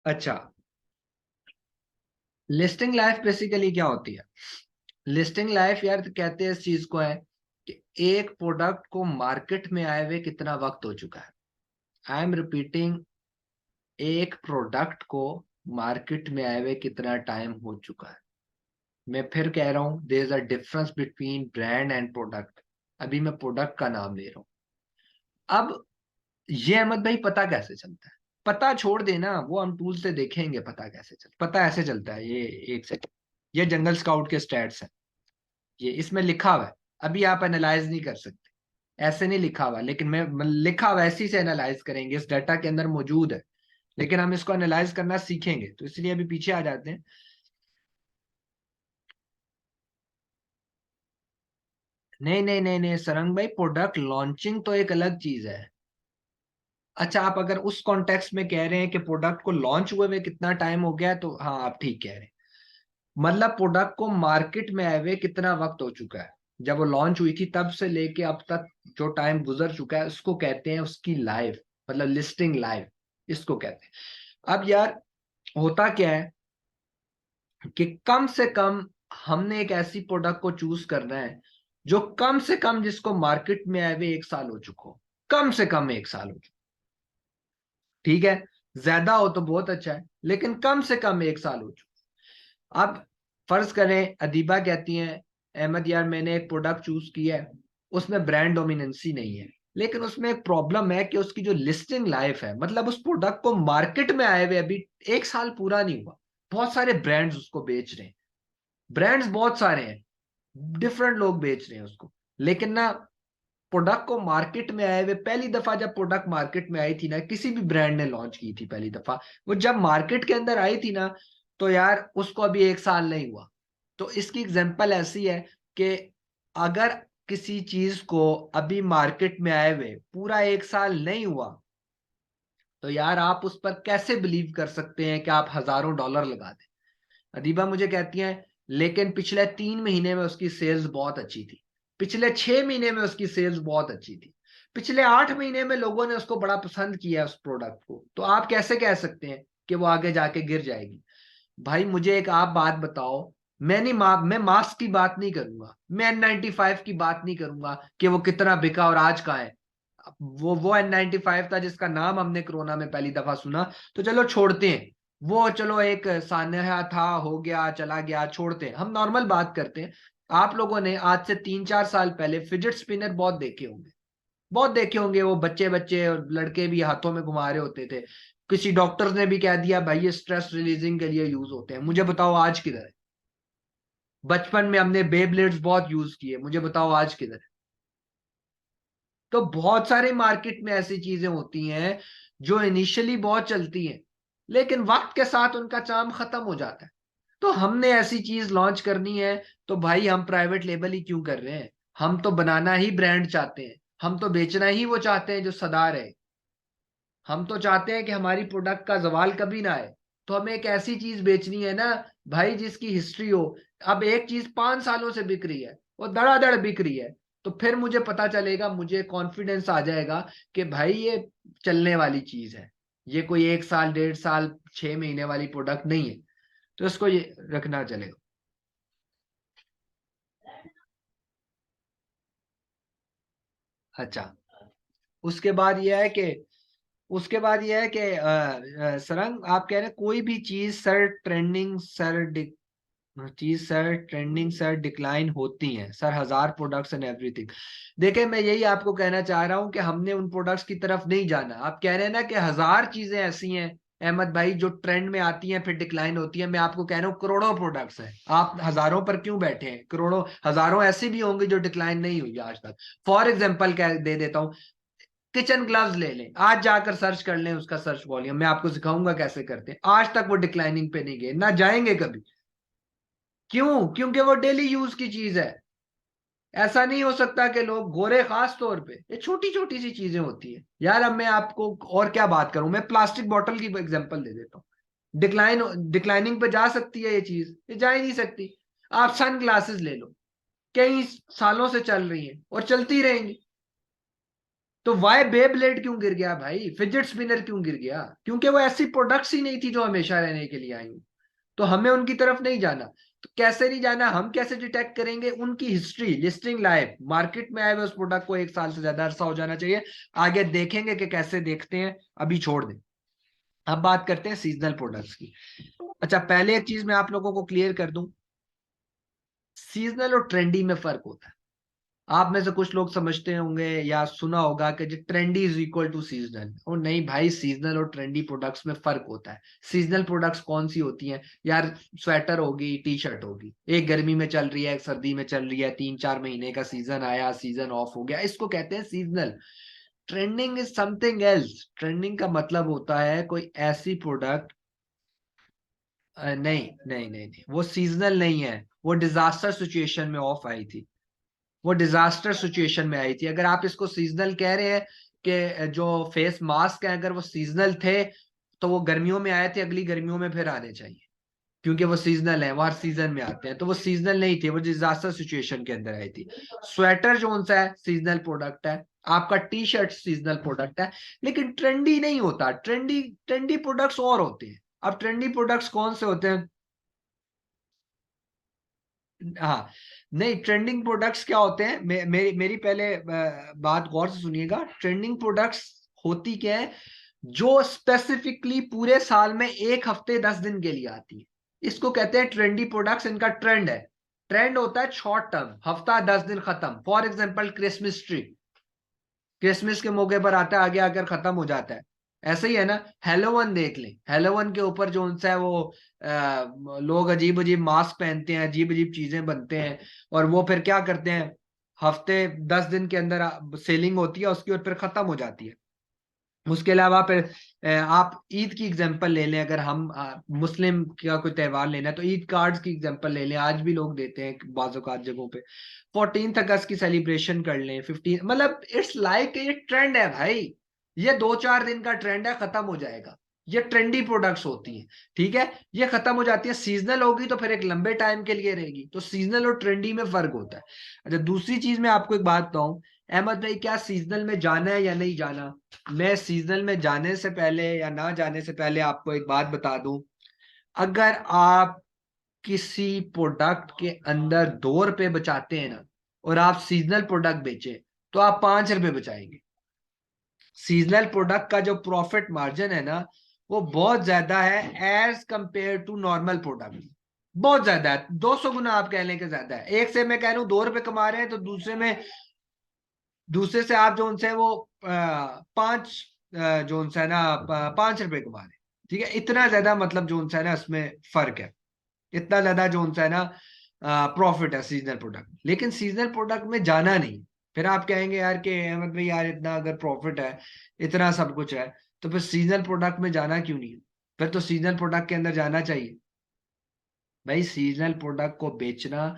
अच्छा, listing life basically क्या होती है? लिस्टिंग लाइफ यार कहते हैं इस चीज को है कि एक प्रोडक्ट को मार्केट में आए हुए कितना वक्त हो चुका है। आई एम रिपीटिंग, एक प्रोडक्ट को मार्केट में आए हुए कितना टाइम हो चुका है। मैं फिर कह रहा हूं, there is a difference between brand and product. अभी मैं प्रोडक्ट का नाम ले रहा हूं। अब ये अहमद भाई पता कैसे चलता है? पता छोड़ देना, वो हम टूल से देखेंगे पता कैसे चलता। पता ऐसे चलता है, ये एक सेकंड, ये जंगल स्काउट के स्टैट्स है, ये इसमें लिखा हुआ है। अभी आप एनालाइज नहीं कर सकते, ऐसे नहीं लिखा हुआ, लेकिन मैं लिखा हुआ ऐसी से एनालाइज करेंगे, इस डाटा के अंदर मौजूद है। लेकिन हम इसको एनालाइज करना सीखेंगे, तो इसलिए अभी पीछे आ जाते हैं। नहीं नहीं नहीं नहीं सरंग भाई, प्रोडक्ट लॉन्चिंग तो एक अलग चीज है। अच्छा, आप अगर उस कॉन्टेक्स्ट में कह रहे हैं कि प्रोडक्ट को लॉन्च हुए में कितना टाइम हो गया है, तो हाँ आप ठीक कह रहे हैं। मतलब प्रोडक्ट को मार्केट में आए हुए कितना वक्त हो चुका है, जब वो लॉन्च हुई थी तब से लेके अब तक जो टाइम गुजर चुका है, उसको कहते हैं उसकी लाइफ, मतलब लिस्टिंग लाइफ, इसको कहते हैं। अब यार होता क्या है कि कम से कम हमने एक ऐसी प्रोडक्ट को चूज करना है जो कम से कम, जिसको मार्केट में आए हुए 1 साल हो चुका हो। कम से कम 1 साल हो चुका, ठीक है। ज्यादा हो तो बहुत अच्छा है, लेकिन कम से कम 1 साल हो चुका। अब फर्ज करें अदीबा कहती हैं, अहमद यार मैंने एक प्रोडक्ट चूज किया है, उसमें ब्रांड डोमिनेंसी नहीं है, लेकिन उसमें एक प्रॉब्लम है कि उसकी जो लिस्टिंग लाइफ है, मतलब उस प्रोडक्ट को मार्केट में आए हुए अभी 1 साल पूरा नहीं हुआ, बहुत सारे ब्रांड्स उसको बेच रहे हैं, ब्रांड्स बहुत सारे हैं, डिफरेंट लोग बेच रहे हैं उसको। लेकिन ना, प्रोडक्ट को मार्केट में आए हुए पहली दफा जब प्रोडक्ट मार्केट में आई थी ना, किसी भी ब्रांड ने लॉन्च की थी पहली दफा, वो जब मार्केट के अंदर आई थी ना, तो यार उसको अभी 1 साल नहीं हुआ। तो इसकी एग्जांपल ऐसी है कि अगर किसी चीज को अभी मार्केट में आए हुए पूरा 1 साल नहीं हुआ, तो यार आप उस पर कैसे बिलीव कर सकते हैं कि आप हजारों डॉलर लगा दें? अदीबा मुझे कहती हैं, लेकिन पिछले 3 महीने में उसकी सेल्स बहुत अच्छी थी, पिछले 6 महीने में उसकी सेल्स बहुत अच्छी थी, पिछले 8 महीने में लोगों ने उसको बड़ा पसंद किया उस प्रोडक्ट को, तो आप कैसे कह सकते हैं कि वो आगे जाके गिर जाएगी? भाई मुझे एक आप बात बताओ, मैं मास्क की बात नहीं करूंगा, मैं N95 की बात नहीं करूंगा कि वो कितना बिका और आज कहाँ है। वो N95 था जिसका नाम हमने कोरोना में पहली दफा सुना, तो चलो छोड़ते हैं। वो चलो एक सान्या था, हो गया चला गया, छोड़ते हैं, हम नॉर्मल बात करते हैं। आप लोगों ने आज से 3-4 साल पहले फिजेट स्पिनर बहुत देखे होंगे, बहुत देखे होंगे, वो बच्चे बच्चे और लड़के भी हाथों में घुमा रहे होते थे। किसी डॉक्टर्स ने भी कह दिया भाई ये स्ट्रेस रिलीजिंग के लिए यूज होते हैं, मुझे बताओ आज किधर है? बचपन में हमने बेब्लेड्स बहुत यूज किए, मुझे बताओ आज किधर है? तो बहुत सारे मार्केट में ऐसी चीजें होती हैं जो इनिशियली बहुत चलती हैं, लेकिन वक्त के साथ उनका चार्म खत्म हो जाता है। तो हमने ऐसी चीज लॉन्च करनी है, तो भाई हम प्राइवेट लेबल ही क्यों कर रहे हैं? हम तो बनाना ही ब्रांड चाहते हैं, हम तो बेचना ही वो चाहते हैं जो सदा रहे। हम तो चाहते हैं कि हमारी प्रोडक्ट का जवाल कभी ना आए। तो हमें एक ऐसी चीज बेचनी है ना भाई जिसकी हिस्ट्री हो। अब एक चीज 5 सालों से बिक रही है, वो धड़ाधड़ बिक रही है, तो फिर मुझे पता चलेगा, मुझे कॉन्फिडेंस आ जाएगा कि भाई ये चलने वाली चीज है, ये कोई 1 साल 1.5 साल 6 महीने वाली प्रोडक्ट नहीं है। तो इसको ये रखना चलेगा। अच्छा, उसके बाद ये है कि उसके बाद ये है कि सरंग आप कह रहे हैं कोई भी चीज सर ट्रेंडिंग सर चीज सर ट्रेंडिंग सर डिक्लाइन होती हैं सर, हजार प्रोडक्ट्स एंड एवरीथिंग। देखिए मैं यही आपको कहना चाह रहा हूं कि हमने उन प्रोडक्ट्स की तरफ नहीं जाना। आप कह रहे हैं ना कि हजार चीजें ऐसी हैं अहमद भाई जो ट्रेंड में आती हैं फिर डिक्लाइन होती है, मैं आपको कह रहा हूँ करोड़ों प्रोडक्ट्स हैं, आप हजारों पर क्यों बैठे हैं? करोड़ों हजारों ऐसी भी होंगी जो डिक्लाइन नहीं हुई आज तक। फॉर एग्जाम्पल कह दे देता हूँ, किचन ग्लव्स ले लें, आज जाकर सर्च कर लें उसका सर्च वॉल्यूम, मैं आपको सिखाऊंगा कैसे करते हैं, आज तक वो डिक्लाइनिंग पे नहीं गए ना जाएंगे कभी। क्यों? क्योंकि वो डेली यूज की चीज है। ऐसा नहीं हो सकता कि लोग गोरे, खास तौर पे ये छोटी छोटी सी चीजें होती है यार। अब मैं आपको और क्या बात करूं, मैं प्लास्टिक बोतल की एग्जांपल दे देता हूँ। डिक्लाइनिंग पे जा सकती है ये चीज? ये जा ही नहीं सकती। आप सन ग्लासेस ले लो, कई सालों से चल रही हैं और चलती रहेंगी। तो वाई बेब्लेड क्यों गिर गया भाई, फिजेट स्पिनर क्यों गिर गया? क्योंकि वो ऐसी प्रोडक्ट्स ही नहीं थी जो हमेशा रहने के लिए आई। तो हमें उनकी तरफ नहीं जाना। तो कैसे नहीं जाना, हम कैसे डिटेक्ट करेंगे? उनकी हिस्ट्री, लिस्टिंग लाइफ, मार्केट में आए हुए उस प्रोडक्ट को 1 साल से ज्यादा अरसा हो जाना चाहिए। आगे देखेंगे कि कैसे देखते हैं, अभी छोड़ दें। अब बात करते हैं सीजनल प्रोडक्ट्स की। अच्छा, पहले एक चीज मैं आप लोगों को क्लियर कर दूं, सीजनल और ट्रेंडी में फर्क होता है। आप में से कुछ लोग समझते होंगे या सुना होगा कि जो trendy is equal to seasonal. और नहीं भाई, सीजनल और ट्रेंडी प्रोडक्ट्स में फर्क होता है। सीजनल प्रोडक्ट्स कौन सी होती हैं यार? स्वेटर होगी, टी शर्ट होगी, एक गर्मी में चल रही है, एक सर्दी में चल रही है, 3-4 महीने का सीजन आया, सीजन ऑफ हो गया, इसको कहते हैं seasonal. Trending is something else. Trending का मतलब होता है कोई ऐसी प्रोडक्ट, नहीं नहीं नहीं नहीं, वो सीजनल नहीं है। वो डिजास्टर सिचुएशन में ऑफ आई थी, वो डिजास्टर सिचुएशन में आई थी। अगर आप इसको सीजनल कह रहे हैं कि जो फेस मास्क है अगर वो सीजनल थे, तो वो गर्मियों में आए थे, अगली गर्मियों में फिर आने चाहिए, क्योंकि वो सीजनल है, वो हर सीजन में आते हैं। तो वो सीजनल नहीं थे, वो डिजास्टर सिचुएशन के अंदर आई थी। स्वेटर जो सा है सीजनल प्रोडक्ट है, आपका टी शर्ट सीजनल प्रोडक्ट है, लेकिन ट्रेंडी नहीं होता। ट्रेंडी ट्रेंडी प्रोडक्ट्स और होते हैं। अब ट्रेंडी प्रोडक्ट्स कौन से होते हैं? हाँ, नहीं, ट्रेंडिंग प्रोडक्ट्स क्या होते हैं? मेरी पहले बात गौर से सुनिएगा। ट्रेंडिंग प्रोडक्ट्स होती क्या है? जो स्पेसिफिकली पूरे साल में 1 हफ्ते 10 दिन के लिए आती है, इसको कहते हैं ट्रेंडी प्रोडक्ट्स। इनका ट्रेंड है। ट्रेंड होता है शॉर्ट टर्म, हफ्ता 10 दिन खत्म। For example Christmas tree, Christmas के मौके पर आता है, आगे आकर खत्म हो जाता है। ऐसे ही है ना। हेलोवन देख लें, हेलोवन के ऊपर जो उनसा है वो लोग अजीब अजीब मास्क पहनते हैं, अजीब अजीब चीजें बनते हैं, और वो फिर क्या करते हैं, हफ्ते 10 दिन के अंदर सेलिंग होती है उसकी और फिर खत्म हो जाती है। उसके अलावा फिर आप ईद की एग्जांपल ले लें। अगर हम मुस्लिम का कोई त्यौहार लेना है तो ईद कार्ड्स की एग्जांपल ले लें, आज भी लोग देते हैं बाज़-औक़ात जगहों पे। 14th अगस्त की सेलिब्रेशन कर लें, 15, मतलब इट्स लाइक ये ट्रेंड है भाई। ये 2-4 दिन का ट्रेंड है, खत्म हो जाएगा। ये ट्रेंडी प्रोडक्ट्स होती हैं, ठीक है। ये खत्म हो जाती है। सीजनल होगी तो फिर एक लंबे टाइम के लिए रहेगी। तो सीजनल और ट्रेंडी में फर्क होता है। अच्छा, दूसरी चीज मैं आपको एक बात बताऊं, अहमद भाई, क्या सीजनल में जाना है या नहीं जाना? मैं सीजनल में जाने से पहले या ना जाने से पहले आपको एक बात बता दूं। अगर आप किसी प्रोडक्ट के अंदर 2 रुपए बचाते हैं ना, और आप सीजनल प्रोडक्ट बेचे, तो आप 5 रुपए बचाएंगे। सीजनल प्रोडक्ट का जो प्रॉफिट मार्जिन है ना, वो बहुत ज्यादा है as compare to normal product. बहुत ज्यादा है, 200 गुना आप कह लें कि ज्यादा है। एक से मैं कह रहा हूं 2 रुपए कमा रहे हैं, तो दूसरे से आप जो उनसे वो 5, जो उनसे है ना 5 रुपए कमा रहे हैं। ठीक है, इतना ज्यादा मतलब जो उनसे है ना इसमें फर्क है। इतना ज्यादा जो उनसे है ना प्रॉफिट है सीजनल प्रोडक्ट। लेकिन सीजनल प्रोडक्ट में जाना नहीं। फिर आप कहेंगे यार कि अहमद भाई यार, इतना अगर प्रॉफिट है, इतना सब कुछ है, तो फिर सीजनल प्रोडक्ट में जाना क्यों नहीं है? फिर तो सीजनल प्रोडक्ट के अंदर जाना चाहिए। भाई, सीजनल प्रोडक्ट को बेचना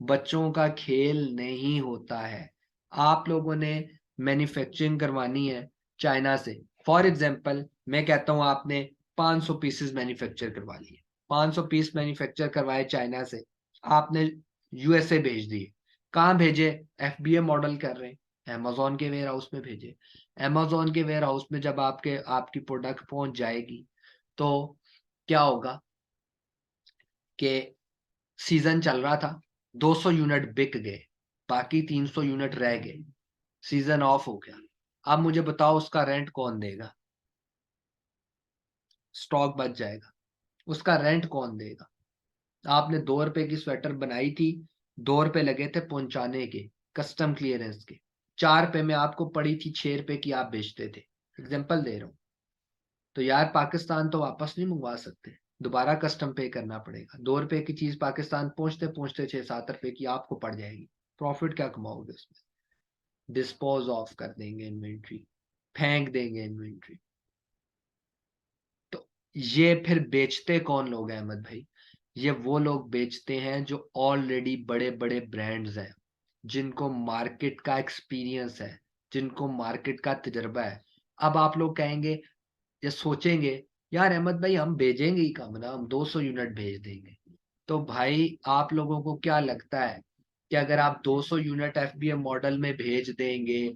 बच्चों का खेल नहीं होता है। आप लोगों ने मैन्युफैक्चरिंग करवानी है चाइना से। फॉर एग्जांपल मैं कहता हूं, आपने 500 पीसेस मैन्युफैक्चर करवा लिए, 500 पीस मैन्युफैक्चर करवाए चाइना से, आपने यूएसए भेज दिए। कहाँ भेजे? एफबीए मॉडल कर रहे हैं, अमेजोन के वेयर हाउस में भेजे। अमेजोन के वेयर हाउस में जब आपकी प्रोडक्ट पहुंच जाएगी, तो क्या होगा कि सीजन चल रहा था, 200 यूनिट बिक गए, बाकी 300 यूनिट रह गए, सीजन ऑफ हो गया। अब मुझे बताओ उसका रेंट कौन देगा? स्टॉक बच जाएगा, उसका रेंट कौन देगा? आपने 2 रुपए की स्वेटर बनाई थी, 2 रुपए लगे थे पहुंचाने के, कस्टम क्लियरेंस के, 4 रुपए में आपको पड़ी थी, 6 रुपए की आप बेचते थे। एग्जाम्पल दे रहा हूं। तो यार, पाकिस्तान तो वापस नहीं मंगवा सकते, दोबारा कस्टम पे करना पड़ेगा। 2 रुपए की चीज पाकिस्तान पहुंचते पहुंचते 6-7 रुपए की आपको पड़ जाएगी। प्रॉफिट क्या कमाओगे उसमें? डिस्पोज ऑफ कर देंगे इन्वेंट्री, फेंक देंगे इन्वेंट्री। तो ये फिर बेचते कौन लोग हैं अहमद भाई? ये वो लोग बेचते हैं जो ऑलरेडी बड़े बड़े ब्रांड्स हैं, जिनको मार्केट का एक्सपीरियंस है, जिनको मार्केट का तजर्बा है। अब आप लोग कहेंगे या सोचेंगे, यार अहमद भाई, हम भेजेंगे ही कम ना, हम 200 यूनिट भेज देंगे। तो भाई, आप लोगों को क्या लगता है कि अगर आप 200 यूनिट एफबीए मॉडल में भेज देंगे,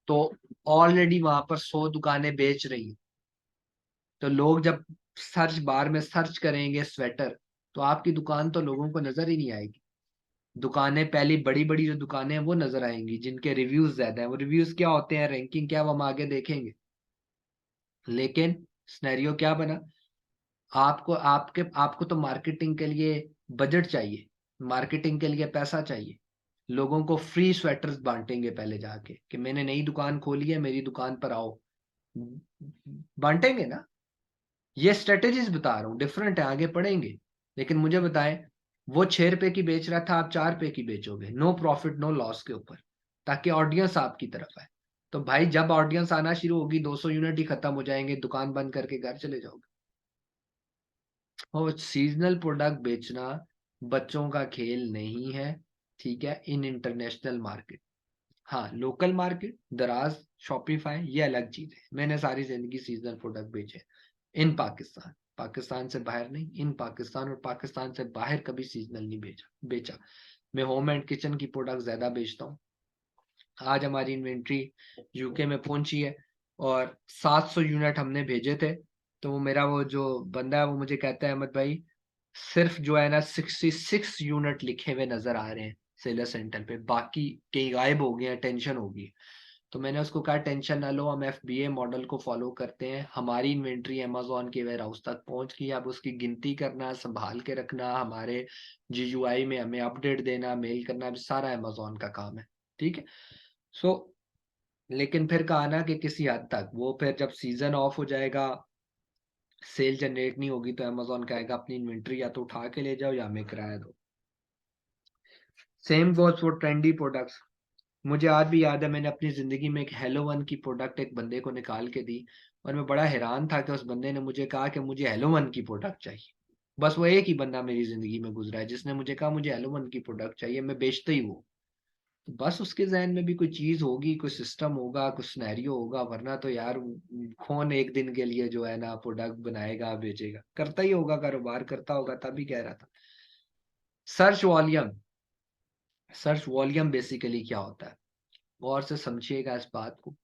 तो ऑलरेडी वहां पर 100 दुकानें बेच रही हैं, तो लोग जब सर्च बार में सर्च करेंगे स्वेटर, तो आपकी दुकान तो लोगों को नजर ही नहीं आएगी। दुकानें पहली बड़ी बड़ी जो दुकानें हैं वो नजर आएंगी, जिनके रिव्यूज ज्यादा है। वो रिव्यूज क्या होते हैं, रैंकिंग क्या है, वो हम आगे देखेंगे। लेकिन सिनेरियो क्या बना, आपको तो मार्केटिंग के लिए बजट चाहिए, मार्केटिंग के लिए पैसा चाहिए। लोगों को फ्री स्वेटर्स बांटेंगे पहले जाके कि मैंने नई दुकान खोली है, मेरी दुकान पर आओ, बांटेंगे ना। ये स्ट्रेटेजीज बता रहा हूँ, डिफरेंट है, आगे पढ़ेंगे। लेकिन मुझे बताएं, वो 6 रुपए की बेच रहा था, आप 4 रुपए की बेचोगे, नो प्रॉफिट नो लॉस के ऊपर, ताकि ऑडियंस आपकी तरफ आए। तो भाई जब ऑडियंस आना शुरू होगी, 200 यूनिट ही खत्म हो जाएंगे, दुकान बंद करके घर चले जाओगे। और सीजनल प्रोडक्ट बेचना बच्चों का खेल नहीं है, ठीक है, इन इंटरनेशनल मार्केट। हाँ, लोकल मार्केट, दराज, शॉपिफाई, ये अलग चीज है। मैंने सारी जिंदगी सीजनल प्रोडक्ट बेचे इन पाकिस्तान, पाकिस्तान से बाहर नहीं, इन पाकिस्तान, और पाकिस्तान से बाहर कभी सीजनल नहीं बेचा। मैं होम एंड किचन की प्रोडक्ट ज्यादा बेचता हूँ। आज हमारी इन्वेंट्री यूके में पहुंची है, और 700 यूनिट हमने भेजे थे। तो वो मेरा वो जो बंदा है वो मुझे कहता है, अहमद भाई सिर्फ जो है ना 66 यूनिट लिखे हुए नजर आ रहे हैं सेलर सेंटर पे, बाकी कई गायब हो गए हैं, टेंशन होगी। तो मैंने उसको कहा टेंशन ना लो, हम FBA मॉडल को फॉलो करते हैं, हमारी इन्वेंट्री अमेजोन के वेयर हाउस तक पहुंच गई, अब उसकी गिनती करना, संभाल के रखना, हमारे GUI में हमें अपडेट देना, मेल करना, सारा अमेजोन का काम है, ठीक है। सो लेकिन फिर कहा ना कि किसी हद तक वो, फिर जब सीजन ऑफ हो जाएगा, सेल जनरेट नहीं होगी, तो अमेजोन कहेगा अपनी इन्वेंट्री या तो उठा के ले जाओ या हमें किराया दो। Same goes for trendy products. मुझे आज भी याद है, मैंने अपनी जिंदगी में एक हेलो वन की प्रोडक्ट एक बंदे को निकाल के दी, और मैं बड़ा हैरान था कि उस बंदे ने मुझे कहा कि मुझे हेलो वन की प्रोडक्ट चाहिए। बस वो एक ही बंदा मेरी जिंदगी में गुजरा है जिसने मुझे कहा मुझे हेलो वन की प्रोडक्ट चाहिए, मैं बेचता ही वो। तो बस उसके जहन में भी कोई चीज होगी, कोई सिस्टम होगा, कुछ सिनेरियो होगा, वरना तो यार कौन एक दिन के लिए जो है ना प्रोडक्ट बनाएगा बेचेगा, करता ही होगा, कारोबार करता होगा, तभी कह रहा था। Search volume, search volume basically क्या होता है, गौर से समझिएगा इस बात को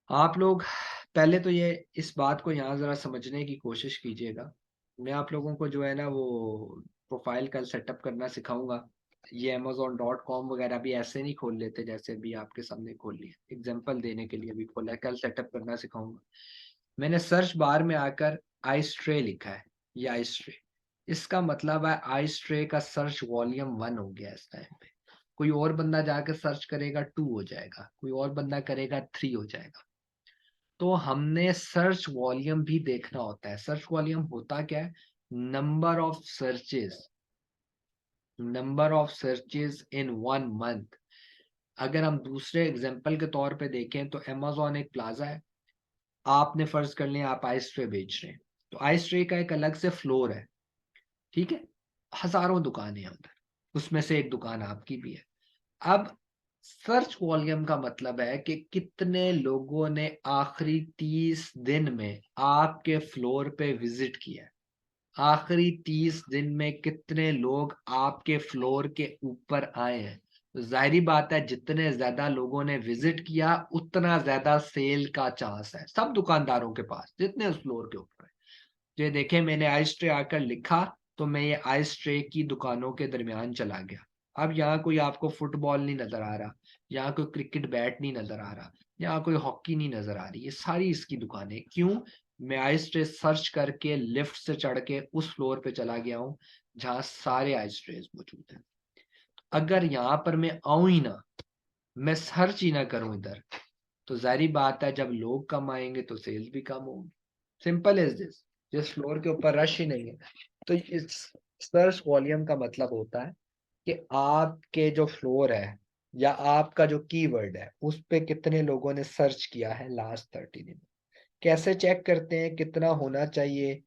आप लोग। पहले तो ये इस बात को यहाँ जरा समझने की कोशिश कीजिएगा। मैं आप लोगों को जो है ना वो प्रोफाइल कल सेटअप करना सिखाऊंगा। ये Amazon.com वगैरह भी ऐसे नहीं खोल लेते जैसे भी आपके सामने खोल लिया, एग्जांपल देने के लिए भी खोला है, कल सेटअप करना सिखाऊंगा। मैंने सर्च बार में आकर आइस ट्रे लिखा है, ये आइस ट्रे, इसका मतलब है आइस ट्रे का सर्च वॉल्यूम 1 हो गया इस टाइम पे। कोई और बंदा जाकर सर्च करेगा 2 हो जाएगा, कोई और बंदा करेगा 3 हो जाएगा। तो हमने सर्च वॉल्यूम भी देखना होता है। सर्च वॉल्यूम होता क्या है, number of searches, number of searches in 1 month. अगर हम दूसरे एग्जांपल के तौर पे देखें तो अमेजोन एक प्लाजा है, आपने फर्ज कर लिया आप आइस ट्रे बेच रहे हैं, तो आइस ट्रे का एक अलग से फ्लोर है, ठीक है, हजारों दुकानें हैं उधर, उसमें से एक दुकान आपकी भी है। अब सर्च वॉल्यूम का मतलब है कि कितने लोगों ने आखिरी 30 दिन में आपके फ्लोर पे विजिट किया है, आखिरी 30 दिन में कितने लोग आपके फ्लोर के ऊपर आए हैं। तो जाहिर बात है जितने ज्यादा लोगों ने विजिट किया उतना ज्यादा सेल का चांस है सब दुकानदारों के पास जितने उस फ्लोर के ऊपर है। तो ये देखें, मैंने आइस ट्रे आकर लिखा, तो मैं ये आइस ट्रे की दुकानों के दरमियान चला गया। अब यहाँ कोई आपको फुटबॉल नहीं नजर आ रहा, यहाँ कोई क्रिकेट बैट नहीं नजर आ रहा, यहाँ कोई हॉकी नहीं नजर आ रही, ये सारी इसकी दुकानें। क्यों, मैं आइस ट्रे सर्च करके लिफ्ट से चढ़ के उस फ्लोर पे चला गया हूँ जहाँ सारे आइस ट्रेस मौजूद हैं। अगर यहाँ पर मैं आऊं ही ना, मैं सर्च ही ना करूं इधर, तो जाहिर बात है जब लोग कम आएंगे तो सेल्स भी कम होंगी। सिंपल इज दिस, जिस फ्लोर के ऊपर रश ही नहीं है। तो इस सर्च वॉल्यूम का मतलब होता है कि आपके जो फ्लोर है या आपका जो कीवर्ड है उस पे कितने लोगों ने सर्च किया है लास्ट 30 दिन। कैसे चेक करते हैं कितना होना चाहिए,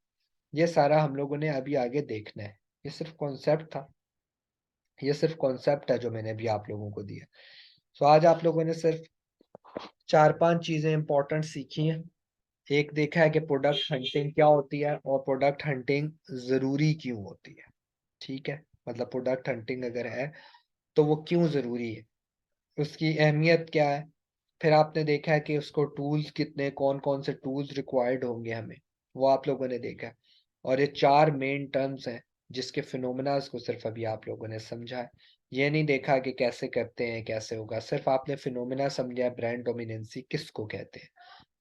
ये सारा हम लोगों ने अभी आगे देखना है। ये सिर्फ कॉन्सेप्ट था, ये सिर्फ कॉन्सेप्ट है जो मैंने अभी आप लोगों को दिया। तो आज आप लोगों ने सिर्फ 4-5 चीजें इंपॉर्टेंट सीखी हैं। एक देखा है कि प्रोडक्ट हंटिंग क्या होती है और प्रोडक्ट हंटिंग जरूरी क्यों होती है, ठीक है, मतलब प्रोडक्ट हंटिंग अगर है तो वो क्यों जरूरी है, उसकी अहमियत क्या है, फिर आपने देखा है कि उसको टूल्स कितने, कौन कौन से टूल्स रिक्वायर्ड होंगे हमें, वो आप लोगों ने देखा है। और ये 4 मेन टर्म्स हैं जिसके फिनोमेनास को सिर्फ अभी आप लोगों ने समझा है। ये नहीं देखा कि कैसे करते हैं, कैसे होगा, सिर्फ आपने फिनोमेना समझा है। ब्रांड डोमिनेंसी किसको कहते हैं,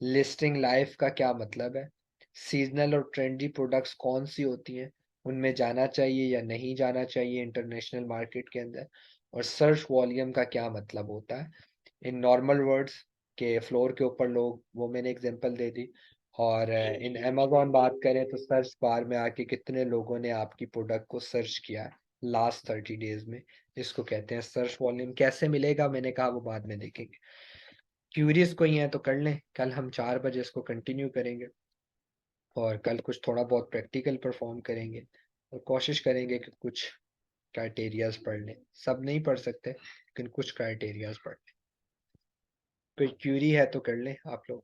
लिस्टिंग लाइफ का क्या मतलब है, सीजनल और ट्रेंडी प्रोडक्ट्स कौन सी होती हैं, उनमें जाना चाहिए या नहीं जाना चाहिए इंटरनेशनल मार्केट के अंदर, और सर्च वॉल्यूम का क्या मतलब होता है इन नॉर्मल वर्ड्स के फ्लोर के ऊपर लोग, वो मैंने एग्जांपल दे दी। और इन अमेज़न बात करें तो सर्च बार में आके कितने लोगों ने आपकी प्रोडक्ट को सर्च किया है लास्ट 30 डेज में, इसको कहते हैं सर्च वॉल्यूम। कैसे मिलेगा मैंने कहा वो बाद में देखेंगे। क्यूरियस कोई है तो कर लें, कल हम 4 बजे इसको कंटिन्यू करेंगे और कल कुछ थोड़ा बहुत प्रैक्टिकल परफॉर्म करेंगे और कोशिश करेंगे कि कुछ क्राइटेरियाज पढ़ लें। सब नहीं पढ़ सकते लेकिन कुछ क्राइटेरियाज पढ़ लें। कोई क्यूरी है तो कर लें आप लोग।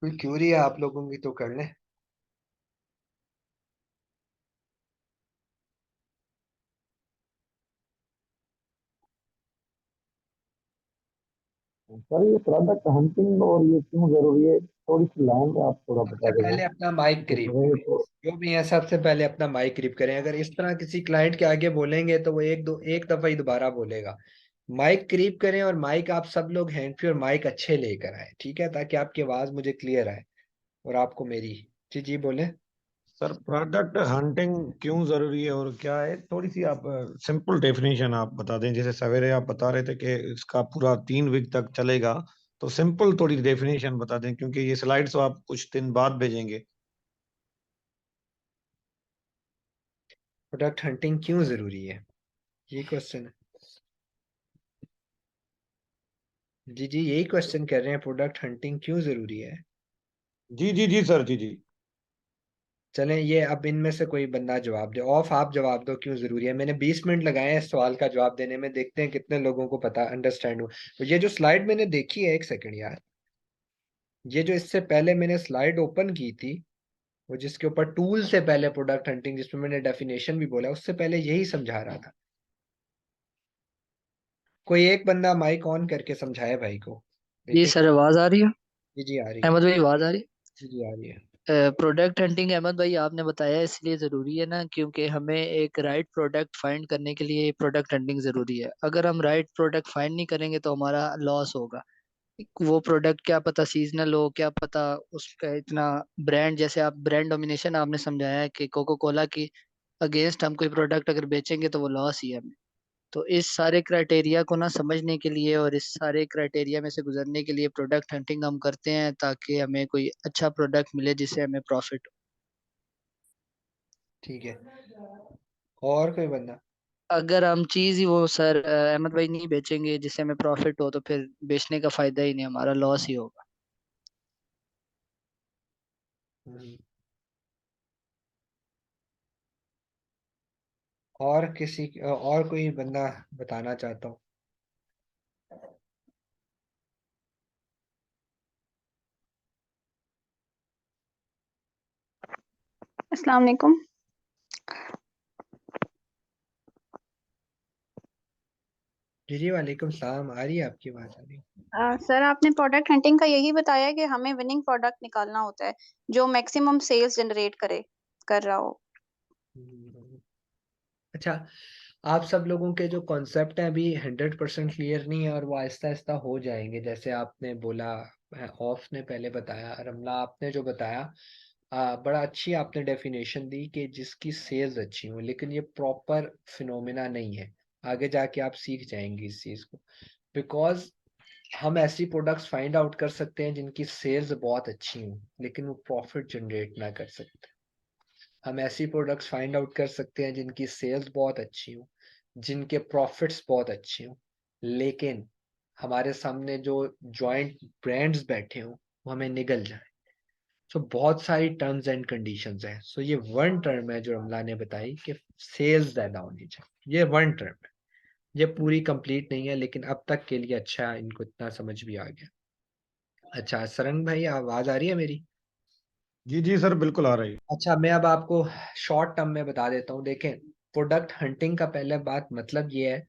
कोई क्यूरी है आप लोगों की तो कर लें। सर ये प्रोडक्ट हंटिंग और ये क्यों जरूरी है, थोड़ी सी लाइन में आप थोड़ा बता सबसे देना। पहले अपना माइक तो करीब सर करें, तो जो भी है सबसे पहले अपना माइक करीब करें। अगर इस तरह किसी क्लाइंट के आगे बोलेंगे तो वो एक दफा ही दोबारा बोलेगा। माइक करीब करें और माइक आप सब लोग हैंड फ्री और माइक अच्छे लेकर आए, ठीक है, ताकि आपकी आवाज मुझे क्लियर आए और आपको मेरी। जी जी बोले। सर प्रोडक्ट हंटिंग क्यों जरूरी है और क्या है, थोड़ी सी आप सिंपल डेफिनेशन आप बता दें। जैसे सवेरे आप बता रहे थे कि इसका पूरा 3 वीक तक चलेगा, तो सिंपल थोड़ी डेफिनेशन बता दें, क्योंकि ये स्लाइड्स तो आप कुछ दिन बाद भेजेंगे। प्रोडक्ट हंटिंग क्यों जरूरी है, ये क्वेश्चन है। जी जी यही क्वेश्चन कर रहे हैं, प्रोडक्ट हंटिंग क्यों जरूरी है। जी जी जी सर, जी जी। चलें, ये अब इनमें से कोई बंदा जवाब दे। ऑफ आप जवाब दो क्यों जरूरी है। मैंने 20 मिनट लगाए हैं इस सवाल का जवाब देने में, देखते हैं कितने लोगों को पता अंडरस्टैंड हुआ। तो ये जो स्लाइड मैंने देखी है, एक सेकंड यार, ये जो इससे पहले मैंने स्लाइड ओपन की थी, वो जिसके ऊपर टूल से पहले प्रोडक्ट हंटिंग, जिसमें मैंने डेफिनेशन भी बोला, उससे पहले यही समझा रहा था। कोई एक बंदा माइक ऑन करके समझाए भाई को, जी देखें। सर, आवाज आ रही है। जी जी आ रही है। अहमद भाई, आवाज आ रही जी जी आ रही है। है। प्रोडक्ट हंटिंग अहमद भाई आपने बताया इसलिए जरूरी है ना, क्योंकि हमें एक राइट प्रोडक्ट फाइंड करने के लिए प्रोडक्ट हंटिंग जरूरी है। अगर हम राइट प्रोडक्ट फाइंड नहीं करेंगे तो हमारा लॉस होगा। वो प्रोडक्ट क्या पता सीजनल हो, क्या पता उसका इतना ब्रांड, जैसे आप ब्रांड डोमिनेशन आपने समझाया है कि कोको कोला की अगेंस्ट हम कोई प्रोडक्ट अगर बेचेंगे तो वो लॉस ही है हमें। तो इस सारे क्राइटेरिया को ना समझने के लिए और इस सारे क्राइटेरिया में से गुजरने के लिए प्रोडक्ट हंटिंग हम करते हैं, ताकि हमें कोई अच्छा प्रोडक्ट मिले जिससे हमें प्रॉफिट हो। ठीक है, और कोई बंदा। अगर हम चीज ही वो सर अहमद भाई नहीं बेचेंगे जिससे हमें प्रॉफिट हो, तो फिर बेचने का फायदा ही नहीं, हमारा लॉस ही होगा। हम्म, और किसी और कोई बंदा बताना चाहता हूँ। अस्सलाम वालेकुम। जी जी वालेकुम सलाम, आ रही है आपकी बात, आ रही है। सर आपने प्रोडक्ट हंटिंग का यही बताया कि हमें विनिंग प्रोडक्ट निकालना होता है जो मैक्सिमम सेल्स जनरेट कर रहा हो। हम्म, अच्छा, आप सब लोगों के जो कॉन्सेप्ट हैं अभी 100% क्लियर नहीं है और वो आहिस्ता आहिस्ता हो जाएंगे। जैसे आपने बोला, ऑफ ने पहले बताया, रमला आपने जो बताया, बड़ा अच्छी आपने डेफिनेशन दी कि जिसकी सेल्स अच्छी हो, लेकिन ये प्रॉपर फिनोमेना नहीं है। आगे जाके आप सीख जाएंगे इस चीज को। बिकॉज हम ऐसी प्रोडक्ट्स फाइंड आउट कर सकते हैं जिनकी सेल्स बहुत अच्छी हो लेकिन वो प्रॉफिट जनरेट ना कर सकते। हम ऐसी प्रोडक्ट्स फाइंड आउट कर सकते हैं जिनकी सेल्स बहुत अच्छी हो, जिनके प्रॉफिट्स बहुत अच्छे हो, लेकिन हमारे सामने जो जॉइंट ब्रांड्स बैठे हो वो हमें निगल जाए। सो बहुत सारी टर्म्स एंड कंडीशंस हैं। सो ये वन टर्म है जो रमला ने बताई कि सेल्स ज्यादा होनी चाहिए, ये वन टर्म है। ये पूरी कंप्लीट नहीं है लेकिन अब तक के लिए अच्छा है, इनको इतना समझ भी आ गया। अच्छा सरंग भाई, आवाज आ रही है मेरी। जी जी सर, बिल्कुल आ रही है। अच्छा, मैं अब आपको शॉर्ट टर्म में बता देता हूँ। देखें, प्रोडक्ट हंटिंग का पहले बात मतलब ये है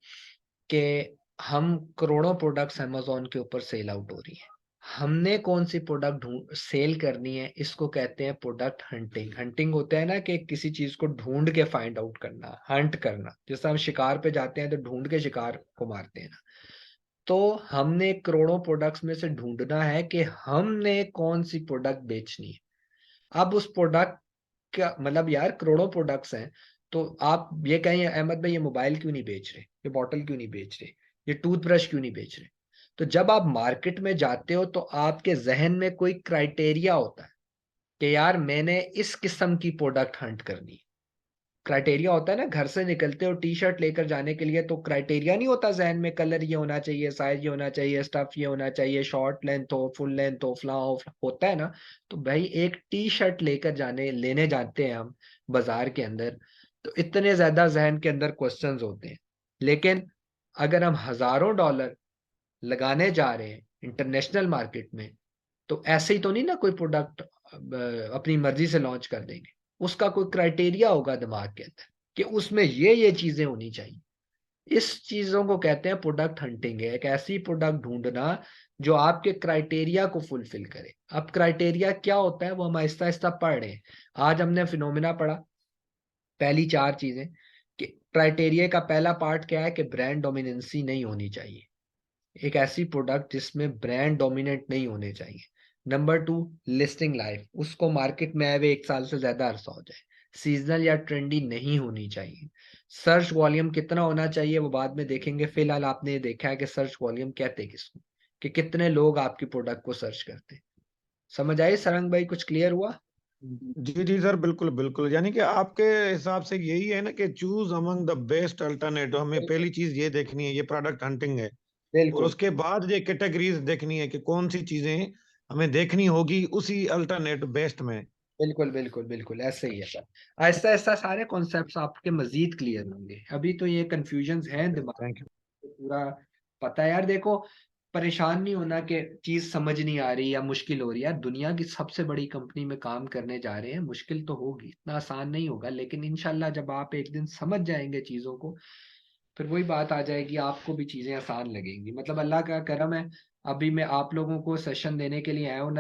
कि हम करोड़ों प्रोडक्ट्स अमेज़न के ऊपर सेल आउट हो रही हैं। हमने कौन सी प्रोडक्ट सेल करनी है, इसको कहते हैं प्रोडक्ट हंटिंग। हंटिंग होता है ना कि किसी चीज को ढूंढ के फाइंड आउट करना, हंट करना। जैसे हम शिकार पे जाते हैं तो ढूंढ के शिकार को मारते हैं ना, तो हमने करोड़ों प्रोडक्ट्स में से ढूंढना है कि हमने कौन सी प्रोडक्ट बेचनी है। अब उस प्रोडक्ट का मतलब, यार करोड़ों प्रोडक्ट्स हैं, तो आप ये कहें अहमद भाई ये मोबाइल क्यों नहीं बेच रहे, ये बॉटल क्यों नहीं बेच रहे, ये टूथब्रश क्यों नहीं बेच रहे। तो जब आप मार्केट में जाते हो तो आपके जहन में कोई क्राइटेरिया होता है कि यार मैंने इस किस्म की प्रोडक्ट हंट करनी है। क्राइटेरिया होता है ना, घर से निकलते हो टी शर्ट लेकर जाने के लिए तो क्राइटेरिया नहीं होता जहन में, कलर ये होना चाहिए, साइज ये होना चाहिए, स्टफ ये होना चाहिए, शॉर्ट लेंथ हो, फुल लेंथ हो, फला हो, होता है ना। तो भाई एक टी शर्ट लेकर लेने जाते हैं हम बाजार के अंदर, तो इतने ज्यादा जहन के अंदर क्वेश्चंस होते हैं। लेकिन अगर हम हजारों डॉलर लगाने जा रहे हैं इंटरनेशनल मार्केट में, तो ऐसे ही तो नहीं ना कोई प्रोडक्ट अपनी मर्जी से लॉन्च कर देंगे। उसका कोई क्राइटेरिया होगा दिमाग के अंदर कि उसमें ये चीजें होनी चाहिए। इस चीजों को कहते हैं प्रोडक्ट हंटिंग। है एक ऐसी प्रोडक्ट ढूंढना जो आपके क्राइटेरिया को फुलफिल करे। अब क्राइटेरिया क्या होता है वो हम आहिस्ता आहिस्ता पढ़ रहे हैं। आज हमने फिनोमिना पढ़ा, पहली 4 चीजें कि क्राइटेरिया का पहला पार्ट क्या है कि ब्रांड डोमिनेंसी नहीं होनी चाहिए। एक ऐसी प्रोडक्ट जिसमें ब्रांड डोमिनेंट नहीं होने चाहिए। नंबर 2, लिस्टिंग लाइफ, उसको मार्केट में आए हुए 1 साल से ज्यादा अरसा हो जाए। सीजनल या ट्रेंडी नहीं होनी चाहिए। सर्च वॉल्यूम कितना होना चाहिए वो बाद में देखेंगे, फिलहाल आपने ये देखा है कि सर्च वॉल्यूम कहते किसको, कि कितने लोग आपकी प्रोडक्ट को सर्च करते हैं। समझ आई सरंग भाई, कुछ क्लियर हुआ? जी जी सर, बिल्कुल बिल्कुल। यानी कि आपके हिसाब से यही है ना कि choose among the best alternative, हमें बिल्कुल पहली चीज ये देखनी है, ये प्रोडक्ट हंटिंग है। और बिल्कुल उसके बाद ये कैटेगरीज देखनी है कि कौन सी चीजें हमें देखनी होगी उसी अल्टरनेटिव बेस्ट में। बिल्कुल बिल्कुल बिल्कुल ऐसे ही है सर। आहिस्ता आहिस्ता सारे कॉन्सेप्ट्स आपके मजीद क्लियर होंगे। अभी तो ये कंफ्यूजन हैं दिमाग थैंक यू। में, पूरा पता है। यार देखो, परेशान नहीं होना कि चीज समझ नहीं आ रही या मुश्किल हो रही है। यार दुनिया की सबसे बड़ी कंपनी में काम करने जा रहे हैं, मुश्किल तो होगी, इतना आसान नहीं होगा। लेकिन इंशाल्लाह जब आप एक दिन समझ जाएंगे चीजों को, फिर वही बात आ जाएगी, आपको भी चीजें आसान लगेंगी। मतलब अल्लाह का करम है, अभी मैं आप लोगों को सेशन देने के लिए आया हूँ।